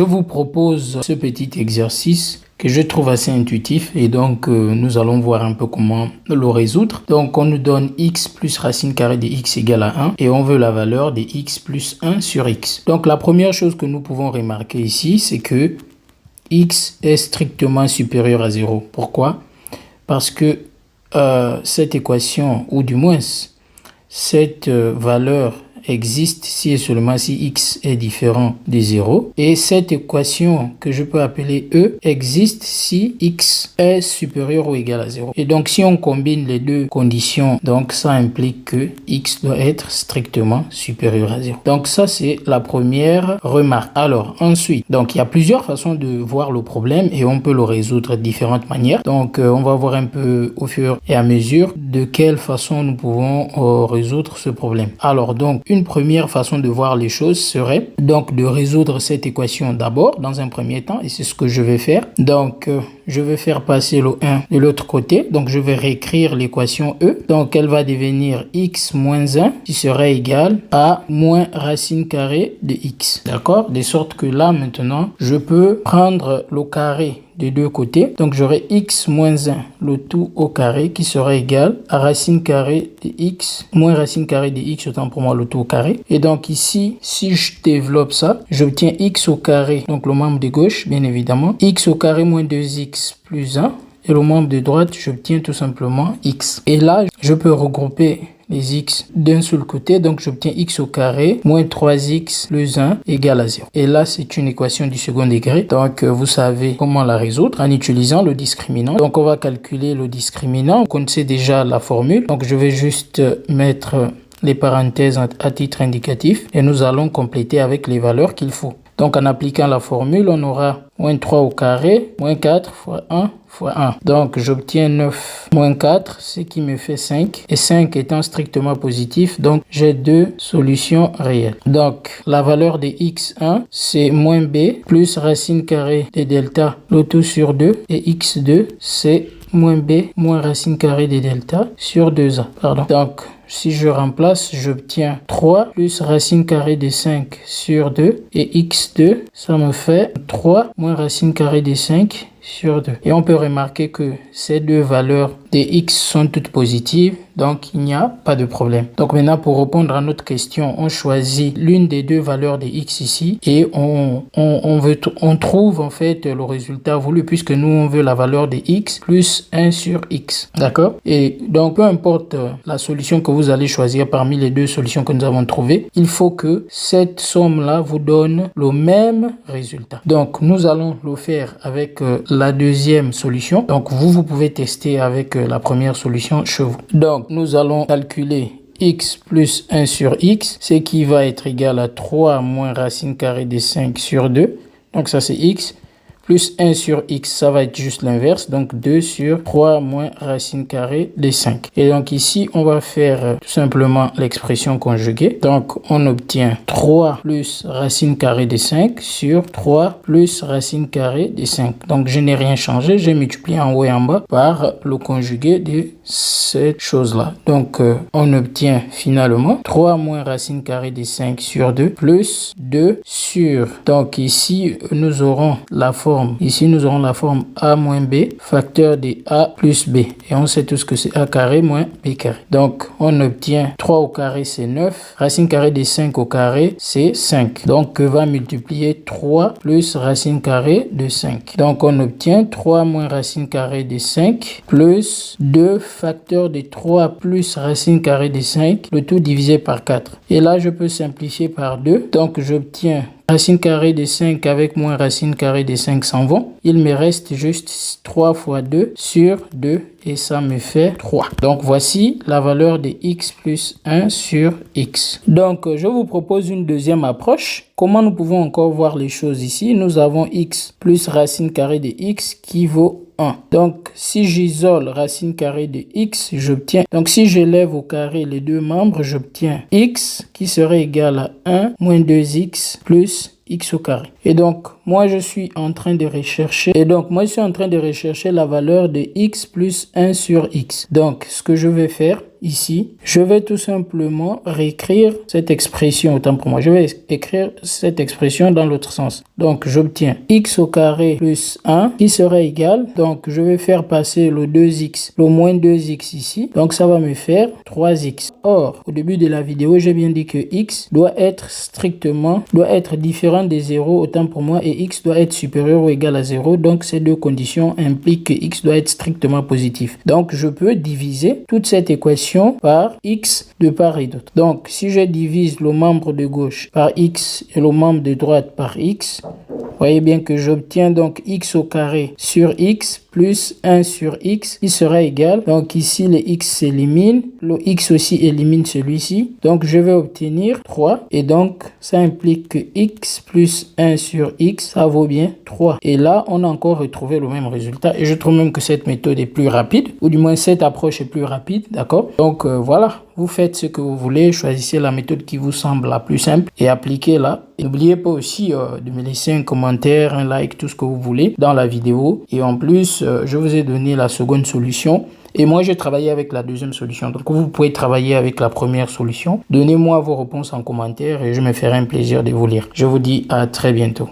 Je vous propose ce petit exercice que je trouve assez intuitif et donc nous allons voir un peu comment le résoudre. Donc on nous donne x plus racine carrée de x égale à 1 et on veut la valeur de x plus 1 sur x. Donc la première chose que nous pouvons remarquer ici, c'est que x est strictement supérieur à 0. Pourquoi? Parce que cette équation, ou du moins cette valeur existe si et seulement si x est différent de 0. Et cette équation que je peux appeler E existe si x est supérieur ou égal à 0. Et donc si on combine les deux conditions, donc ça implique que x doit être strictement supérieur à 0. Donc ça c'est la première remarque. Alors ensuite, donc il y a plusieurs façons de voir le problème et on peut le résoudre de différentes manières. Donc on va voir un peu au fur et à mesure de quelle façon nous pouvons résoudre ce problème. Alors donc une première façon de voir les choses serait donc de résoudre cette équation d'abord dans un premier temps et c'est ce que je vais faire. Donc je vais faire passer le 1 de l'autre côté, donc je vais réécrire l'équation E. Donc elle va devenir x moins 1 qui sera égal à moins racine carrée de x. D'accord? De sorte que là maintenant je peux prendre le carré des deux côtés. Donc j'aurai x moins 1 le tout au carré qui sera égal à racine carrée de x moins racine carrée de x, autant pour moi le tout au carré. Et donc ici, si je développe ça, j'obtiens x au carré, donc le membre de gauche bien évidemment, x au carré moins 2x plus 1. Et le membre de droite, j'obtiens tout simplement x. Et là, je peux regrouper les x d'un seul côté, donc j'obtiens x au carré moins 3x plus 1 égale à 0. Et là, c'est une équation du second degré, donc vous savez comment la résoudre en utilisant le discriminant. Donc on va calculer le discriminant, on connaissait déjà la formule, donc je vais juste mettre les parenthèses à titre indicatif et nous allons compléter avec les valeurs qu'il faut. Donc en appliquant la formule, on aura moins 3 au carré, moins 4 fois 1 fois 1. Donc j'obtiens 9 moins 4, ce qui me fait 5. Et 5 étant strictement positif, donc j'ai deux solutions réelles. Donc la valeur de x1, c'est moins b plus racine carrée de delta, le tout sur 2. Et x2, c'est moins b moins racine carrée de delta sur 2a. Pardon. Donc si je remplace, j'obtiens 3 plus racine carrée de 5 sur 2. Et x2, ça me fait 3 moins racine carrée de 5 sur 2. Et on peut remarquer que ces deux valeurs de x sont toutes positives, donc il n'y a pas de problème. Donc maintenant, pour répondre à notre question, on choisit l'une des deux valeurs de x ici et on trouve en fait le résultat voulu puisque nous on veut la valeur de x plus 1 sur x. D'accord? Et donc peu importe la solution que vous allez choisir parmi les deux solutions que nous avons trouvées, il faut que cette somme-là vous donne le même résultat. Donc nous allons le faire avec la deuxième solution. Donc vous pouvez tester avec la première solution chez vous. Donc nous allons calculer x plus 1 sur x, ce qui va être égal à 3 moins racine carrée de 5 sur 2. Donc ça c'est x. Plus 1 sur x, ça va être juste l'inverse. Donc 2 sur 3 moins racine carrée de 5. Et donc ici, on va faire tout simplement l'expression conjuguée. Donc on obtient 3 plus racine carrée de 5 sur 3 plus racine carrée de 5. Donc je n'ai rien changé. J'ai multiplié en haut et en bas par le conjugué de cette chose-là. Donc on obtient finalement 3 moins racine carrée de 5 sur 2 plus 2 sur. Donc ici, nous aurons la forme. Ici, nous aurons la forme a moins b, facteur de a plus b. Et on sait tous que c'est a carré moins b carré. Donc, on obtient 3 au carré, c'est 9. Racine carrée de 5 au carré, c'est 5. Donc, que va multiplier 3 plus racine carrée de 5. Donc, on obtient 3 moins racine carrée de 5 plus 2 facteur de 3 plus racine carrée de 5, le tout divisé par 4. Et là, je peux simplifier par 2. Donc, j'obtiens racine carrée de 5 avec moins racine carrée de 5 s'en vont. Il me reste juste 3 fois 2 sur 2 et ça me fait 3. Donc voici la valeur de x plus 1 sur x. Donc je vous propose une deuxième approche. Comment nous pouvons encore voir les choses ici? Nous avons x plus racine carrée de x qui vaut 1. Donc si j'isole racine carrée de x, j'obtiens, donc si j'élève au carré les deux membres, j'obtiens x qui serait égal à 1 moins 2x plus x au carré. Et donc, moi, je suis en train de rechercher la valeur de x plus 1 sur x. Donc, ce que je vais faire, ici, je vais tout simplement réécrire cette expression, autant pour moi. Je vais écrire cette expression dans l'autre sens. Donc, j'obtiens x au carré plus 1 qui sera égal. Donc, je vais faire passer le 2x, le moins 2x ici. Donc, ça va me faire 3x. Or, au début de la vidéo, j'ai bien dit que x doit être différent des 0, autant pour moi, et x doit être supérieur ou égal à 0. Donc, ces deux conditions impliquent que x doit être strictement positif. Donc, je peux diviser toute cette équation par x de part et d'autre. Donc, si je divise le membre de gauche par x et le membre de droite par x, vous voyez bien que j'obtiens donc x au carré sur x plus 1 sur x qui sera égal. Donc ici, le x s'élimine. Le x aussi élimine celui-ci. Donc je vais obtenir 3. Et donc ça implique que x plus 1 sur x, ça vaut bien 3. Et là, on a encore retrouvé le même résultat. Et je trouve même que cette méthode est plus rapide. Ou du moins, cette approche est plus rapide. D'accord? Donc voilà. Vous faites ce que vous voulez, choisissez la méthode qui vous semble la plus simple et appliquez-la. N'oubliez pas aussi de me laisser un commentaire, un like, tout ce que vous voulez dans la vidéo. Et en plus, je vous ai donné la seconde solution. Et moi, j'ai travaillé avec la deuxième solution. Donc, vous pouvez travailler avec la première solution. Donnez-moi vos réponses en commentaire et je me ferai un plaisir de vous lire. Je vous dis à très bientôt.